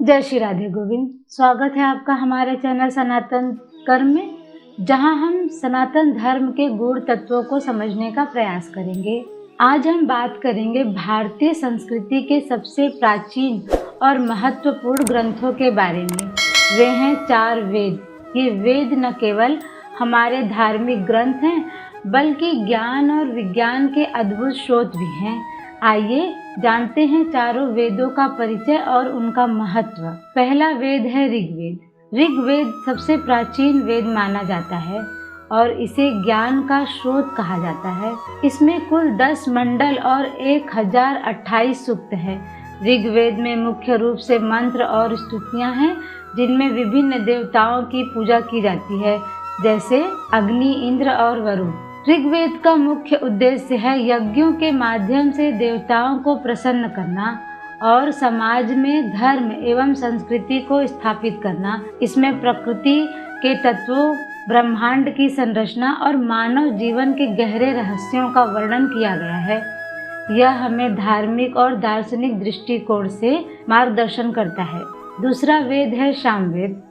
जय श्री राधे गोविंद। स्वागत है आपका हमारे चैनल सनातन कर्म में, जहां हम सनातन धर्म के गूढ़ तत्वों को समझने का प्रयास करेंगे। आज हम बात करेंगे भारतीय संस्कृति के सबसे प्राचीन और महत्वपूर्ण ग्रंथों के बारे में। वे हैं 4 वेद। ये वेद न केवल हमारे धार्मिक ग्रंथ हैं, बल्कि ज्ञान और विज्ञान के अद्भुत स्रोत भी हैं। आइए जानते हैं चारों वेदों का परिचय और उनका महत्व। पहला वेद है ऋग्वेद। ऋग्वेद सबसे प्राचीन वेद माना जाता है और इसे ज्ञान का स्रोत कहा जाता है। इसमें कुल 10 मंडल और 1028 सूक्त है। ऋग्वेद में मुख्य रूप से मंत्र और स्तुतियां हैं, जिनमें विभिन्न देवताओं की पूजा की जाती है, जैसे अग्नि, इंद्र और वरुण। ऋग्वेद का मुख्य उद्देश्य है यज्ञों के माध्यम से देवताओं को प्रसन्न करना और समाज में धर्म एवं संस्कृति को स्थापित करना। इसमें प्रकृति के तत्वों, ब्रह्मांड की संरचना और मानव जीवन के गहरे रहस्यों का वर्णन किया गया है। यह हमें धार्मिक और दार्शनिक दृष्टिकोण से मार्गदर्शन करता है। दूसरा वेद है सामवेद।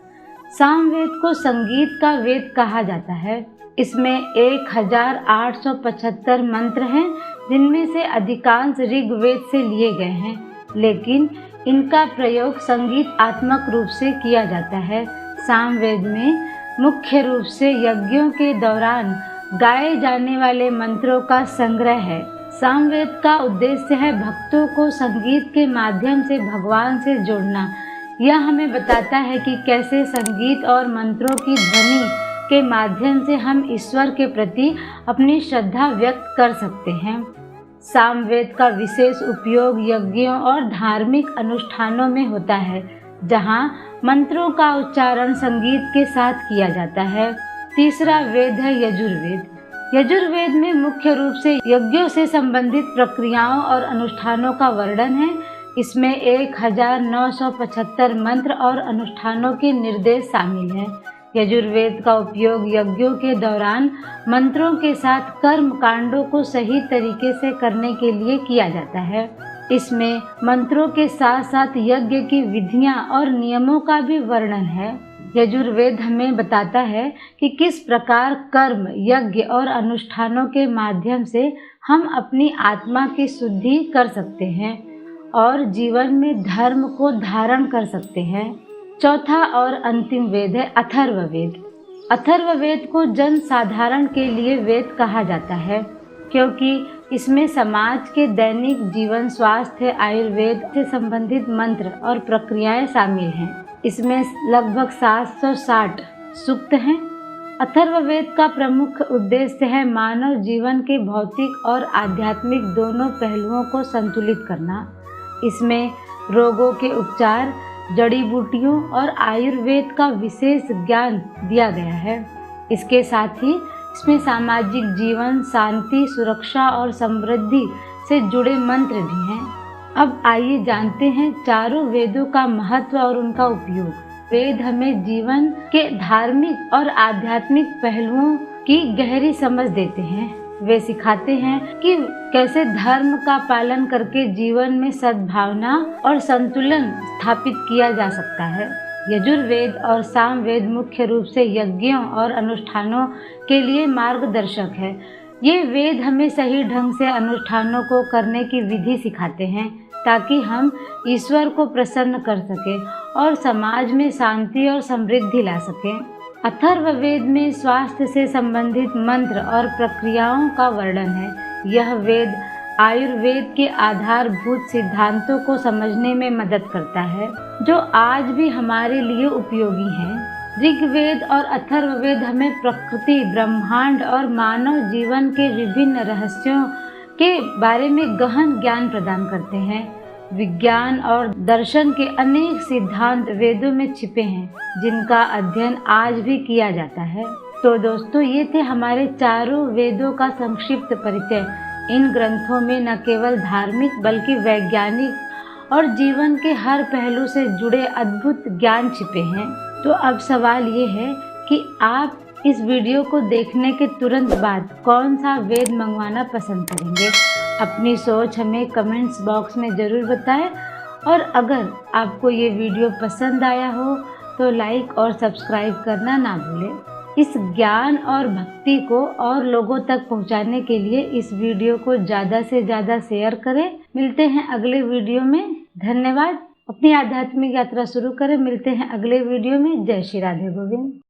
सामवेद को संगीत का वेद कहा जाता है। इसमें 1875 मंत्र हैं, जिनमें से अधिकांश ऋग्वेद से लिए गए हैं, लेकिन इनका प्रयोग संगीतात्मक रूप से किया जाता है। सामवेद में मुख्य रूप से यज्ञों के दौरान गाए जाने वाले मंत्रों का संग्रह है। सामवेद का उद्देश्य है भक्तों को संगीत के माध्यम से भगवान से जोड़ना। यह हमें बताता है कि कैसे संगीत और मंत्रों की ध्वनि के माध्यम से हम ईश्वर के प्रति अपनी श्रद्धा व्यक्त कर सकते हैं। सामवेद का विशेष उपयोग यज्ञों और धार्मिक अनुष्ठानों में होता है, जहां मंत्रों का उच्चारण संगीत के साथ किया जाता है। तीसरा वेद है यजुर्वेद। यजुर्वेद में मुख्य रूप से यज्ञों से संबंधित प्रक्रियाओं और अनुष्ठानों का वर्णन है। इसमें 1975 मंत्र और अनुष्ठानों के निर्देश शामिल हैं। यजुर्वेद का उपयोग यज्ञों के दौरान मंत्रों के साथ कर्म कांडों को सही तरीके से करने के लिए किया जाता है। इसमें मंत्रों के साथ साथ यज्ञ की विधियां और नियमों का भी वर्णन है। यजुर्वेद हमें बताता है कि किस प्रकार कर्म, यज्ञ और अनुष्ठानों के माध्यम से हम अपनी आत्मा की शुद्धि कर सकते हैं और जीवन में धर्म को धारण कर सकते हैं। चौथा और अंतिम वेद है अथर्ववेद। अथर्ववेद को जन साधारण के लिए वेद कहा जाता है, क्योंकि इसमें समाज के दैनिक जीवन, स्वास्थ्य, आयुर्वेद से संबंधित मंत्र और प्रक्रियाएं शामिल हैं। इसमें लगभग 760 सूक्त हैं। अथर्ववेद का प्रमुख उद्देश्य है मानव जीवन के भौतिक और आध्यात्मिक दोनों पहलुओं को संतुलित करना। इसमें रोगों के उपचार, जड़ी बूटियों और आयुर्वेद का विशेष ज्ञान दिया गया है। इसके साथ ही इसमें सामाजिक जीवन, शांति, सुरक्षा और समृद्धि से जुड़े मंत्र भी हैं। अब आइए जानते हैं चारों वेदों का महत्व और उनका उपयोग। वेद हमें जीवन के धार्मिक और आध्यात्मिक पहलुओं की गहरी समझ देते हैं। वे सिखाते हैं कि कैसे धर्म का पालन करके जीवन में सद्भावना और संतुलन स्थापित किया जा सकता है। यजुर्वेद और सामवेद मुख्य रूप से यज्ञों और अनुष्ठानों के लिए मार्गदर्शक है। ये वेद हमें सही ढंग से अनुष्ठानों को करने की विधि सिखाते हैं, ताकि हम ईश्वर को प्रसन्न कर सकें और समाज में शांति और समृद्धि ला सकें। अथर्ववेद में स्वास्थ्य से संबंधित मंत्र और प्रक्रियाओं का वर्णन है। यह वेद आयुर्वेद के आधारभूत सिद्धांतों को समझने में मदद करता है, जो आज भी हमारे लिए उपयोगी हैं। ऋग्वेद और अथर्ववेद हमें प्रकृति, ब्रह्मांड और मानव जीवन के विभिन्न रहस्यों के बारे में गहन ज्ञान प्रदान करते हैं। विज्ञान और दर्शन के अनेक सिद्धांत वेदों में छिपे हैं, जिनका अध्ययन आज भी किया जाता है। तो दोस्तों, ये थे हमारे चारों वेदों का संक्षिप्त परिचय। इन ग्रंथों में न केवल धार्मिक बल्कि वैज्ञानिक और जीवन के हर पहलू से जुड़े अद्भुत ज्ञान छिपे हैं। तो अब सवाल ये है कि आप इस वीडियो को देखने के तुरंत बाद कौन सा वेद मंगवाना पसंद करेंगे? अपनी सोच हमें कमेंट्स बॉक्स में ज़रूर बताएं और अगर आपको ये वीडियो पसंद आया हो तो लाइक और सब्सक्राइब करना ना भूलें। इस ज्ञान और भक्ति को और लोगों तक पहुंचाने के लिए इस वीडियो को ज़्यादा से ज़्यादा शेयर करें। मिलते हैं अगले वीडियो में। धन्यवाद। अपनी आध्यात्मिक यात्रा शुरू करें। मिलते हैं अगले वीडियो में। जय श्री राधे गोविंद।